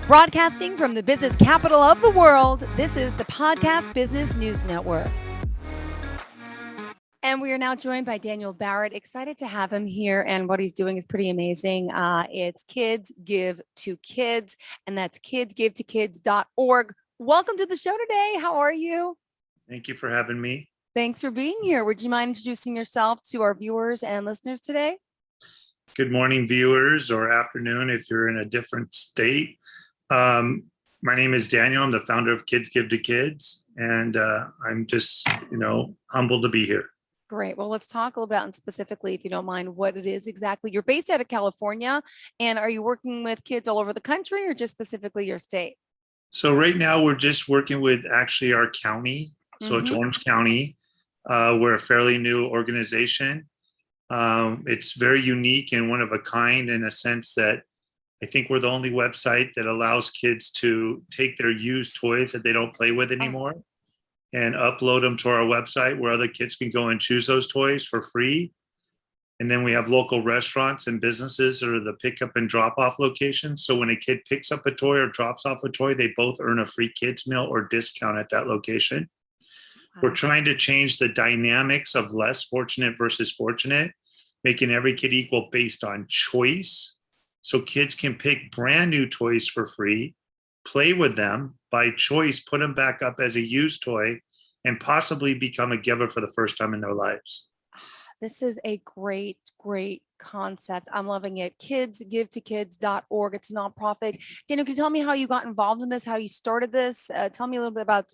Broadcasting from the business capital of the world, this is the Podcast Business News Network. And we are now joined by Daniel Barrett. Excited to have him here. And what he's doing is pretty amazing. It's Kids Give to Kids, and that's kidsgivetokids.org. Welcome to the show today. How are you? Thank you for having me. Thanks for being here. Would you mind introducing yourself to our viewers and listeners today? Good morning, viewers, or afternoon if you're in a different state. My name is Daniel. I'm the founder of Kids Give to Kids, and I'm just, humbled to be here. Great. Well, let's talk a little about, specifically, if you don't mind, what it is exactly. You're based out of California, and are you working with kids all over the country or just specifically your state? So right now we're just working with actually our county. So It's Orange County. We're a fairly new organization. It's very unique and one of a kind in a sense that I think we're the only website that allows kids to take their used toys that they don't play with anymore and upload them to our website where other kids can go and choose those toys for free. And then we have local restaurants and businesses that are the pickup and drop off locations. So when a kid picks up a toy or drops off a toy, they both earn a free kids meal or discount at that location. We're trying to change the dynamics of less fortunate versus fortunate, making every kid equal based on choice. So kids can pick brand new toys for free, play with them by choice, put them back up as a used toy, and possibly become a giver for the first time in their lives. This is a great, great concept. I'm loving it. Kidsgivetokids.org. It's a nonprofit. Daniel, can you tell me how you got involved in this, how you started this? Tell me a little bit about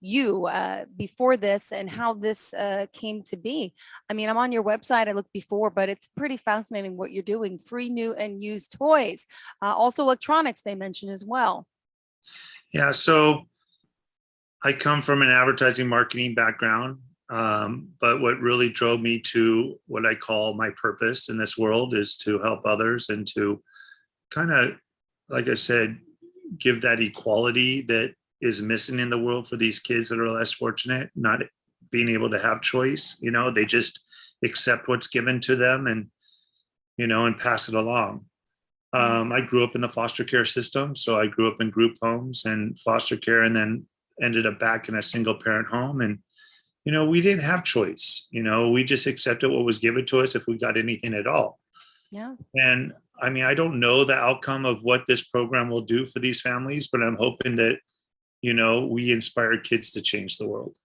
you before this and how this came to be. I mean, I'm on your website. I looked before, but it's pretty fascinating what you're doing. Free, new, and used toys. Also electronics, they mentioned as well. Yeah, so I come from an advertising marketing background. But what really drove me to what I call my purpose in this world is to help others and to kind of, like I said, give that equality that is missing in the world for these kids that are less fortunate, not being able to have choice. They just accept what's given to them and pass it along. I grew up in the foster care system. So I grew up in group homes and foster care, and then ended up back in a single parent home. And we didn't have choice. We just accepted what was given to us if we got anything at all. Yeah. And I mean, I don't know the outcome of what this program will do for these families, but I'm hoping that, we inspire kids to change the world.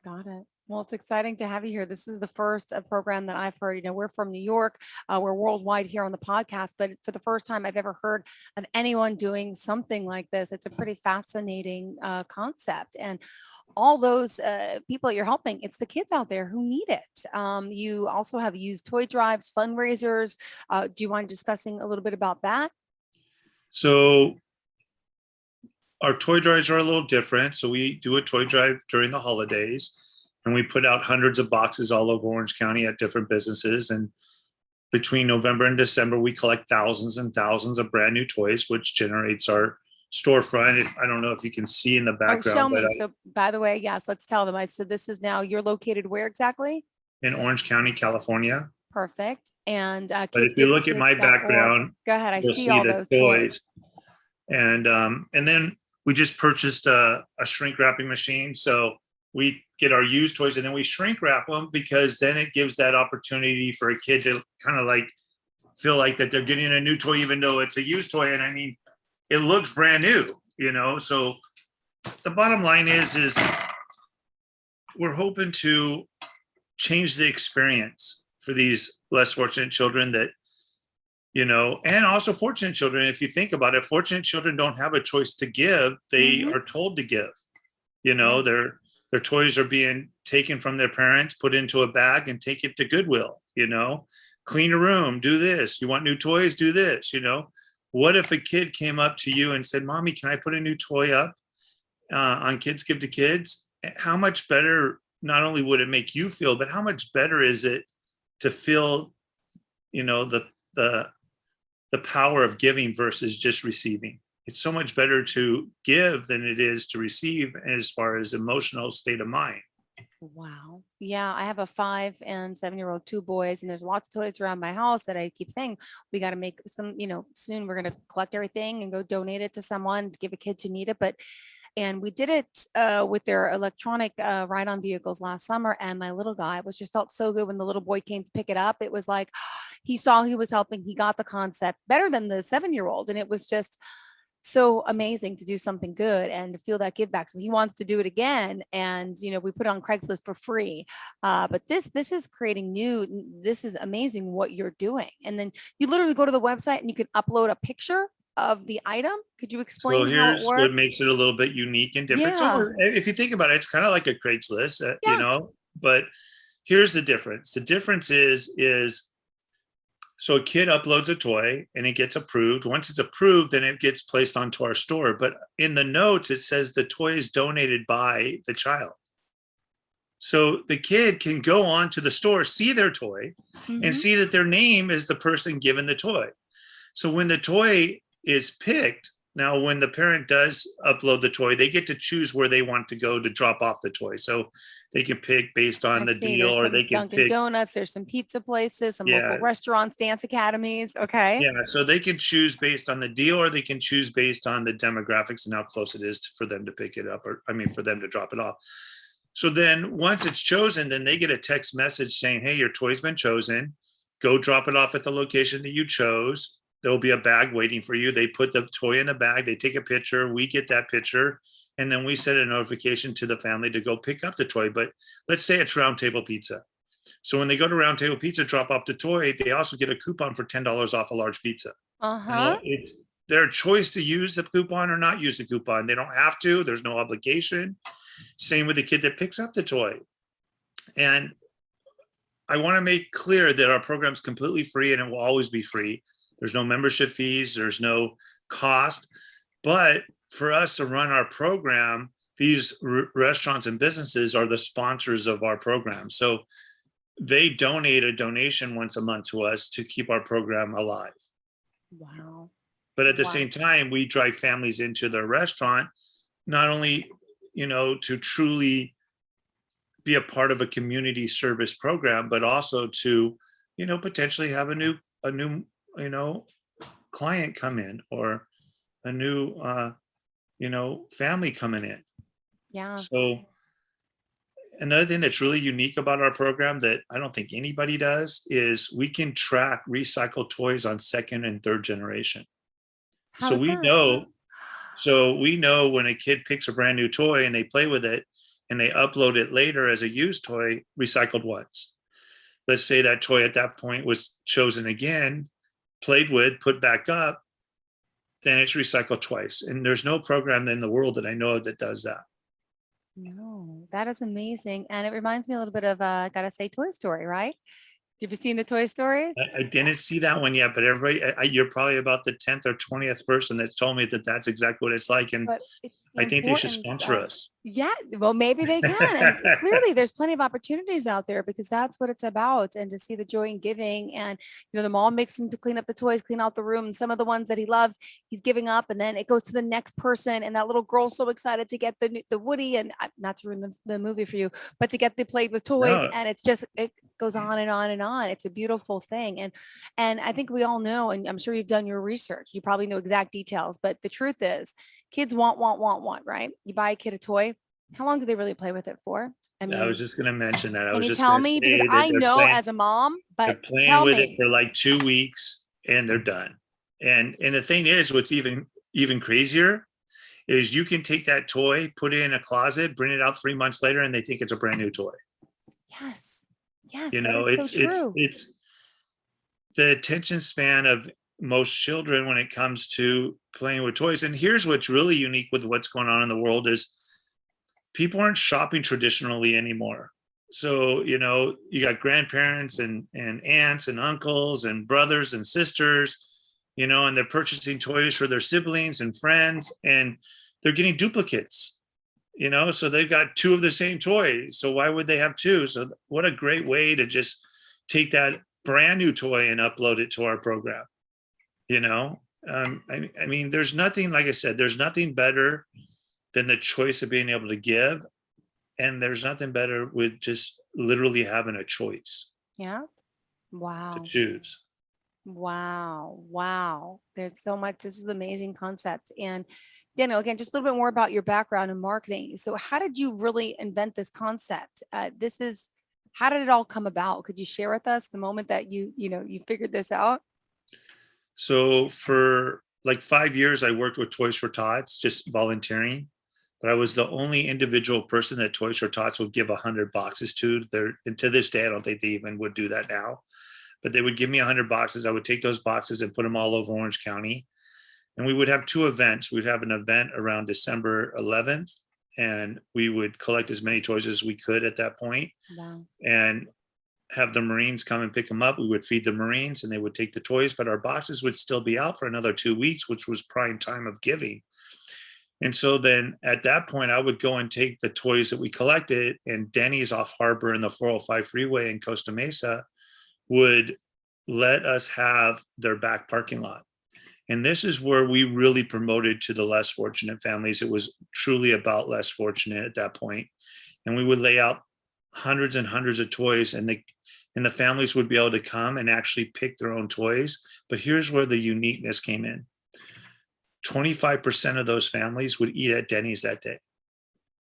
Got it. Well, it's exciting to have you here. This is the first program that I've heard. We're from New York. We're worldwide here on the podcast, but for the first time I've ever heard of anyone doing something like this. It's a pretty fascinating concept. And all those people that you're helping, it's the kids out there who need it. You also have used toy drives, fundraisers. Do you mind discussing a little bit about that? So our toy drives are a little different. So we do a toy drive during the holidays. And we put out hundreds of boxes all over Orange County at different businesses. And between November and December, we collect thousands and thousands of brand new toys, which generates our storefront. I don't know if you can see in the background. Show me. So by the way, yes, let's tell them. So this is now, you're located where exactly? In Orange County, California. Perfect. And but if you look at my background, go ahead. I see all those toys. And then we just purchased a shrink wrapping machine. So we get our used toys and then we shrink wrap them, because then it gives that opportunity for a kid to kind of like feel like that they're getting a new toy, even though it's a used toy. And I mean, it looks brand new, so the bottom line is we're hoping to change the experience for these less fortunate children that, and also fortunate children. If you think about it, fortunate children don't have a choice to give. They are told to give, their toys are being taken from their parents, put into a bag and take it to Goodwill, clean a room, do this. You want new toys, do this, What if a kid came up to you and said, Mommy, can I put a new toy up on Kids Give to Kids? How much better, not only would it make you feel, but how much better is it to feel, the power of giving versus just receiving? It's so much better to give than it is to receive as far as emotional state of mind. Wow. Yeah, I have a 5 and 7-year-old, two boys, and there's lots of toys around my house that I keep saying we got to make some, soon we're going to collect everything and go donate it to someone to give a kid who need it. But and we did it with their electronic ride-on vehicles last summer, and my little guy was just felt so good when the little boy came to pick it up. It was like he saw he was helping, he got the concept better than the 7-year-old, and it was just so amazing to do something good and to feel that give back. So he wants to do it again. And, we put it on Craigslist for free. But this is creating new, this is amazing what you're doing. And then you literally go to the website and you can upload a picture of the item. Could you So explain how it here's what works? makes it a little bit unique and different. Yeah. So if you think about it, it's kind of like a Craigslist, Yeah. but here's the difference. The difference is so a kid uploads a toy and it gets approved. Once it's approved, then it gets placed onto our store. But in the notes, it says the toy is donated by the child. So the kid can go on to the store, see their toy, and Mhm. see that their name is the person given the toy. So when the toy is picked, now when the parent does upload the toy, they get to choose where they want to go to drop off the toy. So they can pick based I on the see deal, there's or some they can Dunkin' pick, Donuts, there's some pizza places, some local yeah, restaurants, dance academies. Okay. yeah. So they can choose based on the deal, or they can choose based on the demographics and how close it is for them to pick it up, or I mean, for them to drop it off. So then once it's chosen, then they get a text message saying, hey, your toy's been chosen. Go drop it off at the location that you chose. There'll be a bag waiting for you. They put the toy in the bag, they take a picture, we get that picture, and then we send a notification to the family to go pick up the toy. But let's say it's Round Table Pizza. So when they go to Round Table Pizza, drop off the toy, they also get a coupon for $10 off a large pizza. Uh-huh. Now, it's their choice to use the coupon or not use the coupon. They don't have to, there's no obligation. Same with the kid that picks up the toy. And I want to make clear that our program is completely free and it will always be free. There's no membership fees, there's no cost. But for us to run our program, these restaurants and businesses are the sponsors of our program. So they donate a donation once a month to us to keep our program alive. Wow. But at the Wow. same time, we drive families into their restaurant, not only, to truly be a part of a community service program, but also to, potentially have a new, you know, client come in, or a new, family coming in. Yeah. So another thing that's really unique about our program that I don't think anybody does is we can track recycled toys on second and third generation. How So does we that? know, so we know when a kid picks a brand new toy and they play with it and they upload it later as a used toy, recycled once. Let's say that toy at that point was chosen again, played with, put back up, then it's recycled twice. And there's no program in the world that I know of that does that. No, that is amazing. And it reminds me a little bit of gotta say Toy Story, right? Have you seen the Toy Stories? I didn't see that one yet, but everybody, you're probably about the 10th or 20th person that's told me that that's exactly what it's like. And But it's the I think they should importance sponsor of, us. yeah, well, maybe they can. And clearly there's plenty of opportunities out there because that's what it's about. And to see the joy in giving, and, the mom makes him to clean up the toys, clean out the room. And some of the ones that he loves, he's giving up, and then it goes to the next person. And that little girl's so excited to get the Woody, and not to ruin the movie for you, but to get the played with toys. No, And it's just, it goes on and on and on. It's a beautiful thing. And I think we all know, and I'm sure you've done your research, you probably know exact details, but the truth is kids want, right? You buy a kid a toy. How long do they really play with it for? I I was mean, just going to mention that. I can was you just tell going to me? Because say that I know as a mom, they're but playing tell with it me. for like 2 weeks and they're done. And the thing is, what's even crazier is you can take that toy, put it in a closet, bring it out 3 months later, and they think it's a brand new toy. Yes. Yes, You that know, is so it's true. it's the attention span of most children when it comes to playing with toys. And here's what's really unique with what's going on in the world is people aren't shopping traditionally anymore. So, you got grandparents and aunts and uncles and brothers and sisters, and they're purchasing toys for their siblings and friends, and they're getting duplicates, so they've got two of the same toys. So why would they have two? So what a great way to just take that brand new toy and upload it to our program, you know? I mean, there's nothing, like I said, there's nothing better than the choice of being able to give And there's nothing better with just literally having a choice Yeah. to Wow. choose. Wow. Wow. There's so much. This is an amazing concept. And Daniel, again, just a little bit more about your background in marketing. So how did you really invent this concept? How did it all come about? Could you share with us the moment that you figured this out? So for like 5 years, I worked with Toys for Tots, just volunteering. But I was the only individual person that Toys for Tots would give 100 boxes to. There, and to this day, I don't think they even would do that now. But they would give me 100 boxes. I would take those boxes and put them all over Orange County. And we would have two events. We'd have an event around December 11th, and we would collect as many toys as we could at that point, Wow. and have the Marines come and pick them up. We would feed the Marines and they would take the toys, but our boxes would still be out for another 2 weeks, which was prime time of giving. And so then at that point, I would go and take the toys that we collected, and Denny's off Harbor in the 405 freeway in Costa Mesa would let us have their back parking lot. And this is where we really promoted to the less fortunate families. It was truly about less fortunate at that point. And we would lay out hundreds and hundreds of toys, and the families would be able to come and actually pick their own toys. But here's where the uniqueness came in. 25% of those families would eat at Denny's that day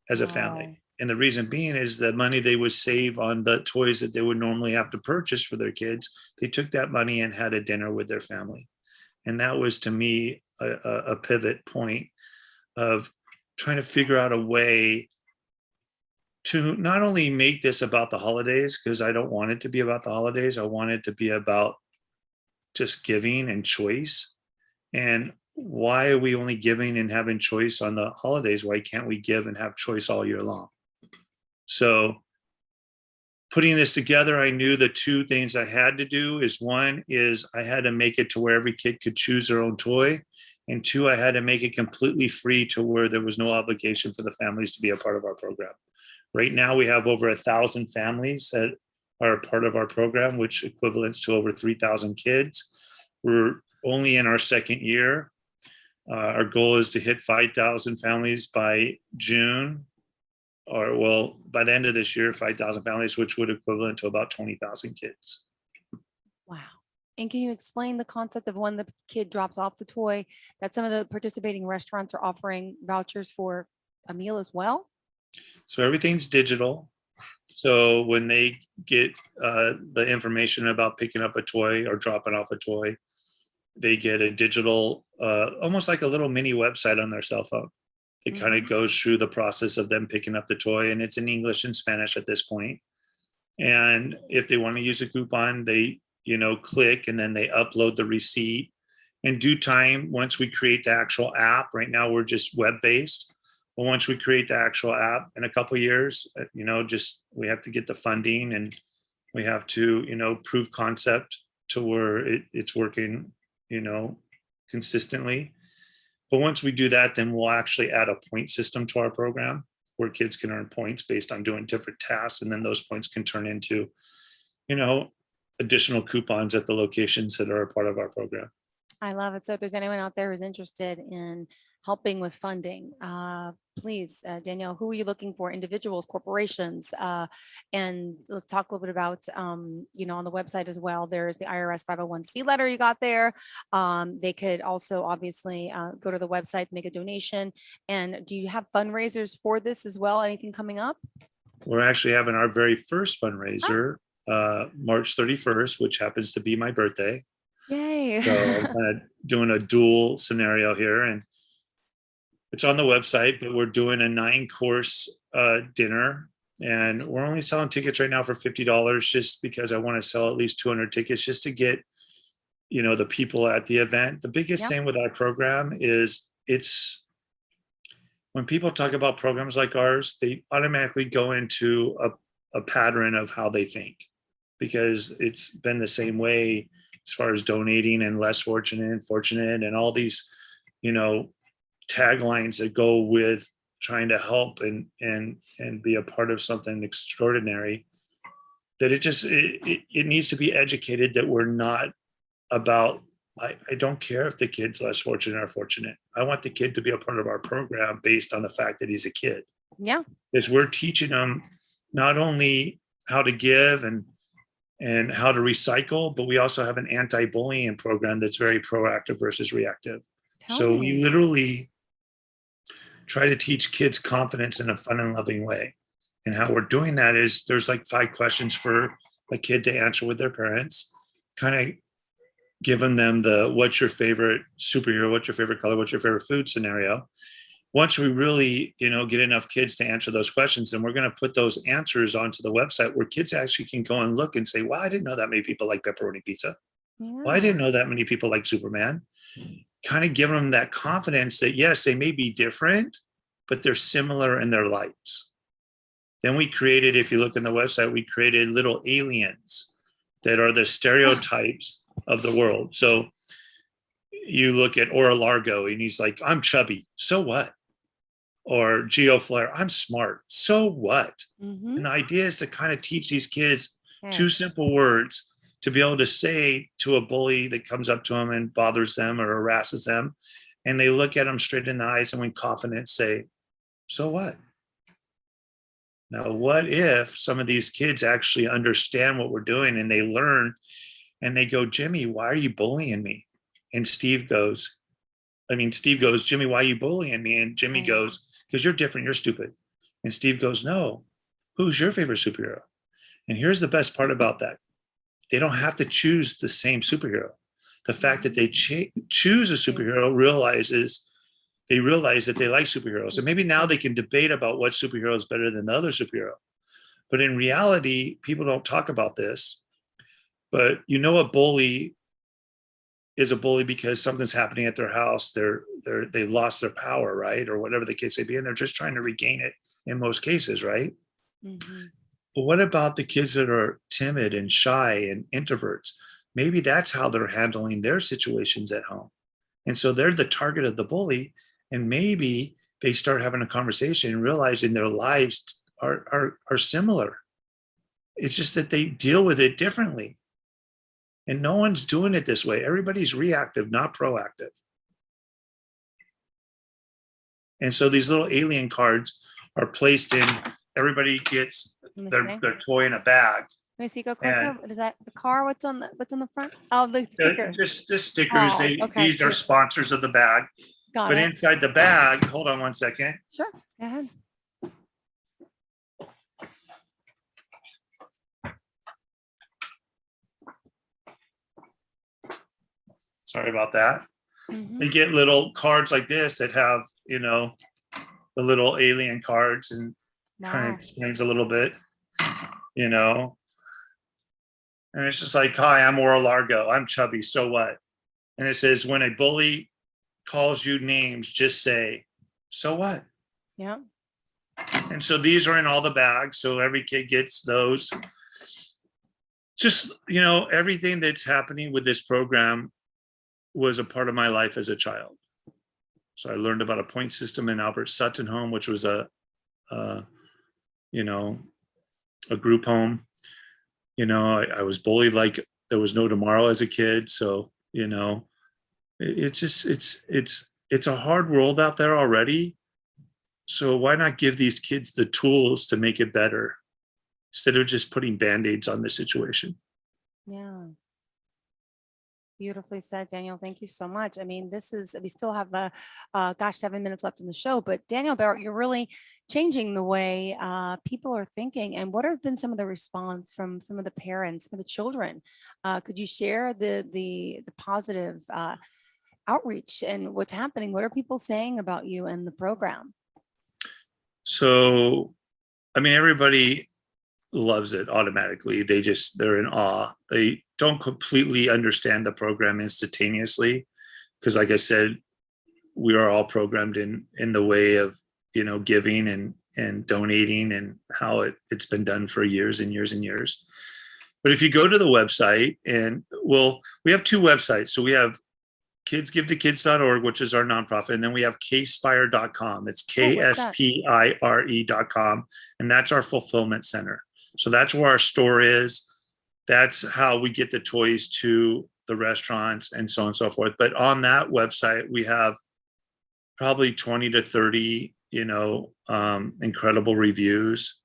as a Wow. family. And the reason being is the money they would save on the toys that they would normally have to purchase for their kids, they took that money and had a dinner with their family. And that was, to me, a pivot point of trying to figure out a way to not only make this about the holidays, because I don't want it to be about the holidays. I want it to be about just giving and choice. And why are we only giving and having choice on the holidays? Why can't we give and have choice all year long? So putting this together, I knew the two things I had to do is, one is I had to make it to where every kid could choose their own toy. And two, I had to make it completely free to where there was no obligation for the families to be a part of our program. Right now, we have over 1,000 families that are a part of our program, which equivalents to over 3,000 kids. We're only in our second year. Our goal is to hit 5,000 families by June, or well, by the end of this year, 5,000 families, which would equivalent to about 20,000 kids. Wow. And can you explain the concept of when the kid drops off the toy, that some of the participating restaurants are offering vouchers for a meal as well? So everything's digital. So when they get the information about picking up a toy or dropping off a toy, they get a digital, almost like a little mini website on their cell phone. It kind of Mhm. goes through the process of them picking up the toy, and it's in English and Spanish at this point. And if they want to use a coupon, they, click, and then they upload the receipt. In due time, once we create the actual app, right now we're just web-based. But once we create the actual app in a couple of years, just we have to get the funding, and we have to, prove concept to where it's working, consistently. But once we do that, then we'll actually add a point system to our program where kids can earn points based on doing different tasks. And then those points can turn into, you know, additional coupons at the locations that are a part of our program. I love it. So if there's anyone out there who's interested in helping with funding, please, Danielle, who are you looking for? Individuals, corporations, and let's talk a little bit about, on the website as well. There's the IRS 501c letter you got there. They could also obviously go to the website, make a donation. And do you have fundraisers for this as well? Anything coming up? We're actually having our very first Ah, fundraiser March 31st, which happens to be my birthday. yay. So I'm kind of doing a dual scenario here, and it's on the website, but we're doing a 9-course dinner, and we're only selling tickets right now for $50 just because I want to sell at least 200 tickets just to get, the people at the event. The biggest Yep. thing with our program is it's when people talk about programs like ours, they automatically go into a pattern of how they think, because it's been the same way as far as donating and less fortunate and fortunate and all these, you know, taglines that go with trying to help and be a part of something extraordinary, that it needs to be educated that we're not about, I don't care if the kid's less fortunate or fortunate. I want the kid to be a part of our program based on the fact that he's a kid. Yeah. is we're teaching them not only how to give and how to recycle, but we also have an anti-bullying program that's very proactive versus reactive. Tell So we me. literally try to teach kids confidence in a fun and loving way. And how we're doing that is there's like 5 questions for a kid to answer with their parents, kind of giving them the what's your favorite superhero, what's your favorite color, what's your favorite food scenario. Once we really, get enough kids to answer those questions, then we're going to put those answers onto the website where kids actually can go and look and say, wow, I didn't know that many people like pepperoni pizza. Well, I Yeah. didn't know that many people like Superman. Kind of give them that confidence that, yes, they may be different, but they're similar in their lives. Then we created, if you look in the website, we created little aliens that are the stereotypes of the world. So you look at Ora Largo and he's like, I'm chubby. So what? Or Geo Flair, I'm smart. So what? Mm-hmm. And the idea is to kind of teach these kids Yeah. 2 simple words to be able to say to a bully that comes up to them and bothers them or harasses them. And they look at them straight in the eyes and with confidence say, so what? Now, what if some of these kids actually understand what we're doing and they learn and they go, Jimmy, why are you bullying me? And Steve goes, Jimmy, why are you bullying me? And Jimmy Right. goes, because you're different, you're stupid. And Steve goes, no, who's your favorite superhero? And here's the best part about that. They don't have to choose the same superhero. The fact that they choose a superhero they realize that they like superheroes. And maybe now they can debate about what superhero is better than the other superhero. But in reality, people don't talk about this. But a bully is a bully because something's happening at their house. They lost their power, right? Or whatever the case may be. And they're just trying to regain it in most cases, right? Mm-hmm. But what about the kids that are timid and shy and introverts? Maybe that's how they're handling their situations at home. And so they're the target of the bully. And maybe they start having a conversation and realizing their lives are similar. It's just that they deal with it differently. And no one's doing it this way. Everybody's reactive, not proactive. And so these little alien cards are placed in, everybody gets their toy in a bag. Let me see. Go closer. And What is that? The car? What's on the front? Oh, the sticker. just stickers. Oh, okay. These are Cute. sponsors of the bag. Got But it. inside the bag, hold on one second. Sure. Go ahead. Sorry about that. Mm-hmm. They get little cards like this that have, the little alien cards and kind of Wow. explains a little bit, and it's just like, hi, I'm Ora Largo. I'm chubby. So what? And it says, when a bully calls you names, just say, so what? Yeah. And so these are in all the bags. So every kid gets those. Just, everything that's happening with this program was a part of my life as a child. So I learned about a point system in Albert Sutton home, which was a group home. I was bullied like there was no tomorrow as a kid. So, it's a hard world out there already. So why not give these kids the tools to make it better instead of just putting band-aids on the situation? Yeah. Beautifully said, Daniel. Thank you so much. I mean, we still have 7 minutes left in the show, but Daniel Barrett, you're really changing the way people are thinking. And what have been some of the response from some of the parents, some of the children? Could you share the positive outreach and what's happening? What are people saying about you and the program? So, everybody loves it automatically. They're in awe. They don't completely understand the program instantaneously because, like I said, we are all programmed in the way of giving and donating and how it's been done for years and years and years. But if you go to the website, and we have 2 websites. So we have kidsgivetokids.org, which is our nonprofit, and then we have kspire.com. It's kspire.com, and that's our fulfillment center. So that's where our store is. That's how we get the toys to the restaurants and so on and so forth. But on that website, we have probably 20 to 30, incredible reviews,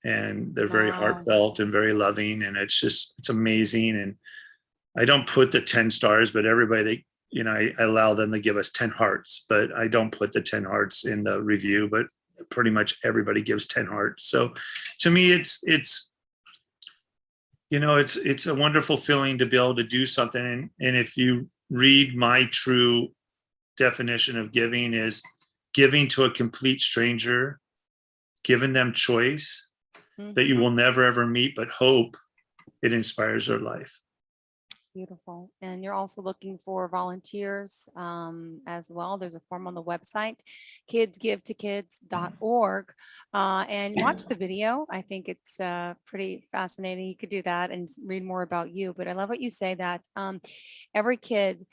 and they're very Wow. heartfelt and very loving, and it's amazing. And I don't put the 10 stars, but everybody, I allow them to give us 10 hearts, but I don't put the 10 hearts in the review, but pretty much everybody gives 10 hearts. So to me, it's a wonderful feeling to be able to do something. And if you read my true definition of giving, is giving to a complete stranger, giving them choice that you will never ever meet, but hope it inspires their life. Beautiful. And you're also looking for volunteers as well. There's a form on the website, kidsgivetokids.org. And watch the video. I think it's pretty fascinating. You could do that and read more about you. But I love what you say that every kid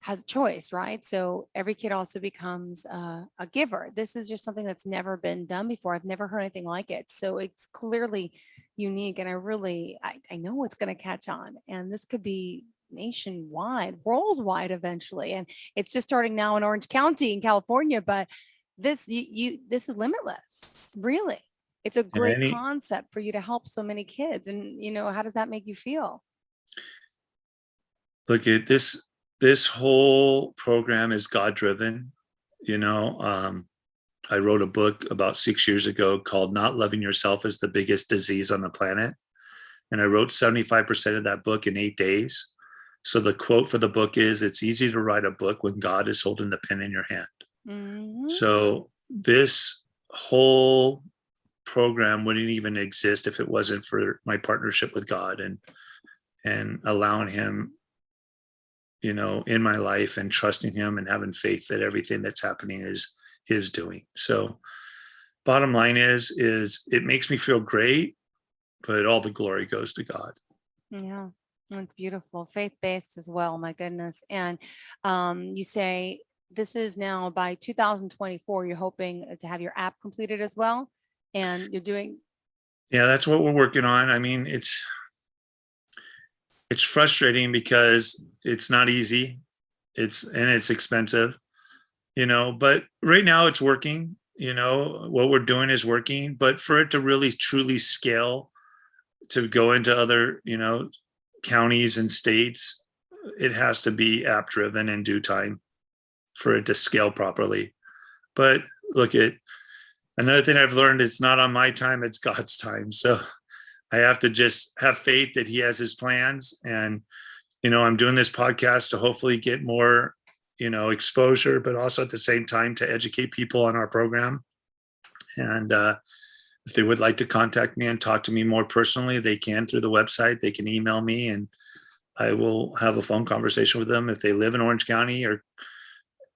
has a choice, right? So every kid also becomes a giver. This is just something that's never been done before. I've never heard anything like it. So it's clearly unique. And I know it's going to catch on. And this could be nationwide, worldwide eventually. And it's just starting now in Orange County in California, but this this is limitless, really. It's a And great concept for you to help so many kids. And how does that make you feel? look at this whole program is God driven. I wrote a book about 6 years ago called Not Loving Yourself is the Biggest Disease on the Planet. And I wrote 75% of that book in 8 days. So the quote for the book is, it's easy to write a book when God is holding the pen in your hand. Mm-hmm. So this whole program wouldn't even exist if it wasn't for my partnership with God and allowing him, in my life, and trusting him and having faith that everything that's happening is his doing. So bottom line is it makes me feel great, but all the glory goes to God. Yeah, that's beautiful. Faith-based as well, my goodness. And you say this is now by 2024, you're hoping to have your app completed as well. And you're doing, Yeah, that's what we're working on. I mean, it's frustrating because it's not easy. It's expensive, but right now it's working. What we're doing is working, but for it to really truly scale, to go into other, counties and states, it has to be app driven in due time for it to scale properly. But look, another thing I've learned, it's not on my time, it's God's time. So I have to just have faith that he has his plans. And, I'm doing this podcast to hopefully get more, exposure, but also at the same time to educate people on our program. And if they would like to contact me and talk to me more personally, they can through the website. They can email me and I will have a phone conversation with them. If they live in Orange County or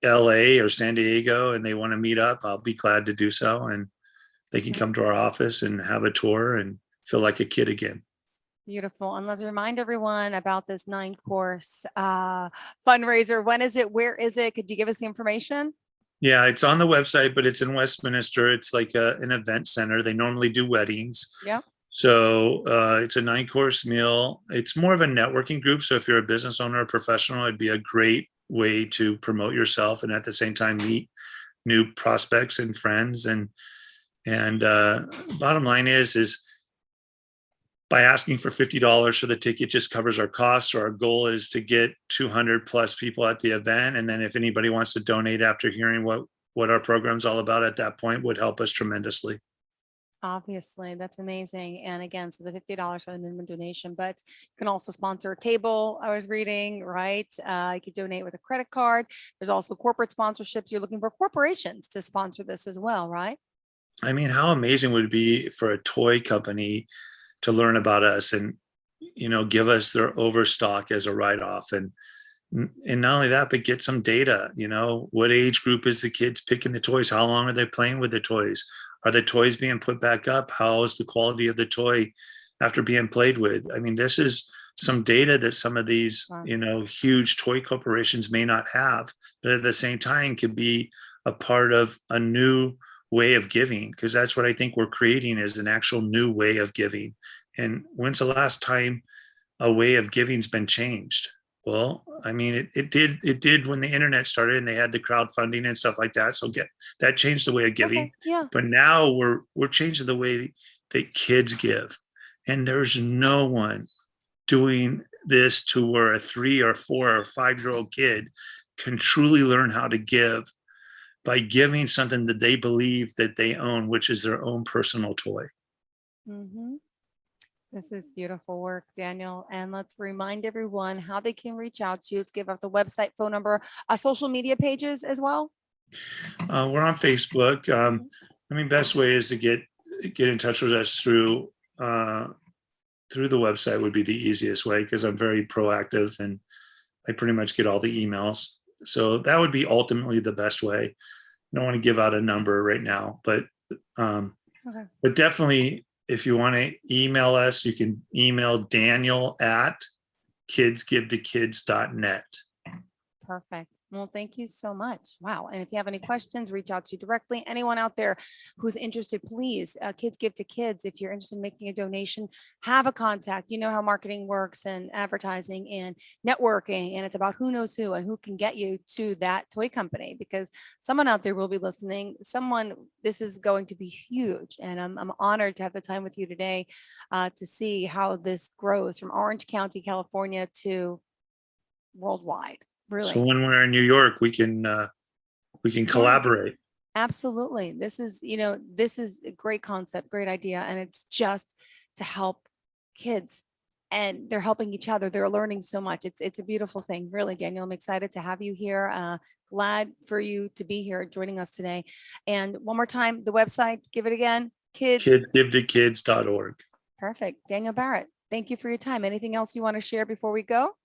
LA or San Diego and they want to meet up, I'll be glad to do so. And they can come to our office and have a tour and feel like a kid again. beautiful. And let's remind everyone about this 9-course fundraiser. When is it? Where is it? Could you give us the information? Yeah, it's on the website, but it's in Westminster. It's like an event center. They normally do weddings. Yep. So it's a 9-course meal. It's more of a networking group. So if you're a business owner or professional, it'd be a great way to promote yourself and at the same time meet new prospects and friends. And bottom line is by asking for $50 for the ticket just covers our costs. So our goal is to get 200 plus people at the event. And then if anybody wants to donate after hearing what our program's all about at that point, would help us tremendously. Obviously, that's amazing. And again, so the $50 for the minimum donation, but you can also sponsor a table. I was reading, right? You could donate with a credit card. There's also corporate sponsorships. You're looking for corporations to sponsor this as well, right? I mean, how amazing would it be for a toy company to learn about us and, give us their overstock as a write-off, and not only that, but get some data, what age group is the kids picking the toys? How long are they playing with the toys? Are the toys being put back up? How is the quality of the toy after being played with? I mean, this is some data that some of these, huge toy corporations may not have, but at the same time could be a part of a new way of giving, because that's what I think we're creating, is an actual new way of giving. And when's the last time a way of giving's been changed? Well, I mean, it did when the internet started and they had the crowdfunding and stuff like that. So that changed the way of giving. Okay, yeah. But now we're changing the way that kids give. And there's no one doing this to where a 3 or 4 or 5-year-old kid can truly learn how to give by giving something that they believe that they own, which is their own personal toy. Mhm. This is beautiful work, Daniel. And let's remind everyone how they can reach out to you. Let's give out the website, phone number, social media pages as well. We're on Facebook. I mean, best way is to get in touch with us through the website would be the easiest way, because I'm very proactive and I pretty much get all the emails. So that would be ultimately the best way. I don't want to give out a number right now, but definitely if you want to email us, you can email Daniel@kidsgivetokids.net. Perfect. Well, thank you so much. Wow. And if you have any questions, reach out to you directly. Anyone out there who's interested, please, Kids Give to Kids. If you're interested in making a donation, have a contact. You know how marketing works and advertising and networking. And it's about who knows who and who can get you to that toy company, because someone out there will be listening. This is going to be huge. And I'm honored to have the time with you today to see how this grows from Orange County, California to worldwide. Really. So when we're in New York, we can collaborate. Absolutely. This is a great concept, great idea. And it's just to help kids, and they're helping each other. They're learning so much. It's a beautiful thing, really, Daniel. I'm excited to have you here. Glad for you to be here joining us today. And one more time, the website, give it again. Kidsgivetokids.org. Perfect. Daniel Barrett, thank you for your time. Anything else you want to share before we go?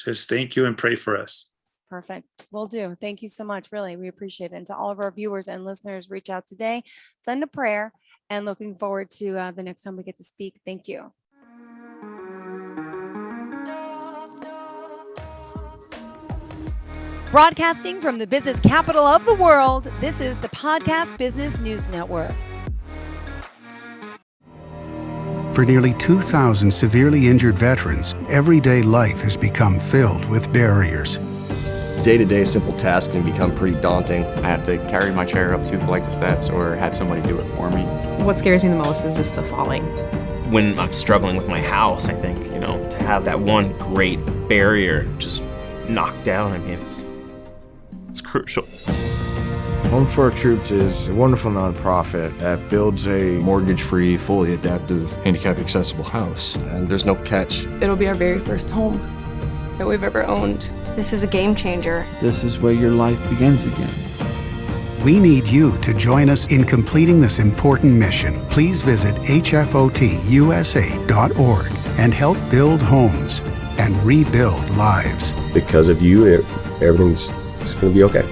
Just thank you and pray for us. Perfect. Will do. Thank you so much. Really, we appreciate it. And to all of our viewers and listeners, reach out today, send a prayer, and looking forward to the next time we get to speak. Thank you. Broadcasting from the business capital of the world, this is the Podcast Business News Network. For nearly 2,000 severely injured veterans, everyday life has become filled with barriers. Day-to-day simple tasks can become pretty daunting. I have to carry my chair up 2 flights of steps or have somebody do it for me. What scares me the most is just the falling. When I'm struggling with my house, I think, to have that one great barrier just knocked down, I mean, it's crucial. Home for Our Troops is a wonderful nonprofit that builds a mortgage-free, fully adaptive, handicap-accessible house. And there's no catch. It'll be our very first home that we've ever owned. This is a game changer. This is where your life begins again. We need you to join us in completing this important mission. Please visit hfotusa.org and help build homes and rebuild lives. Because of you, everything's going to be okay.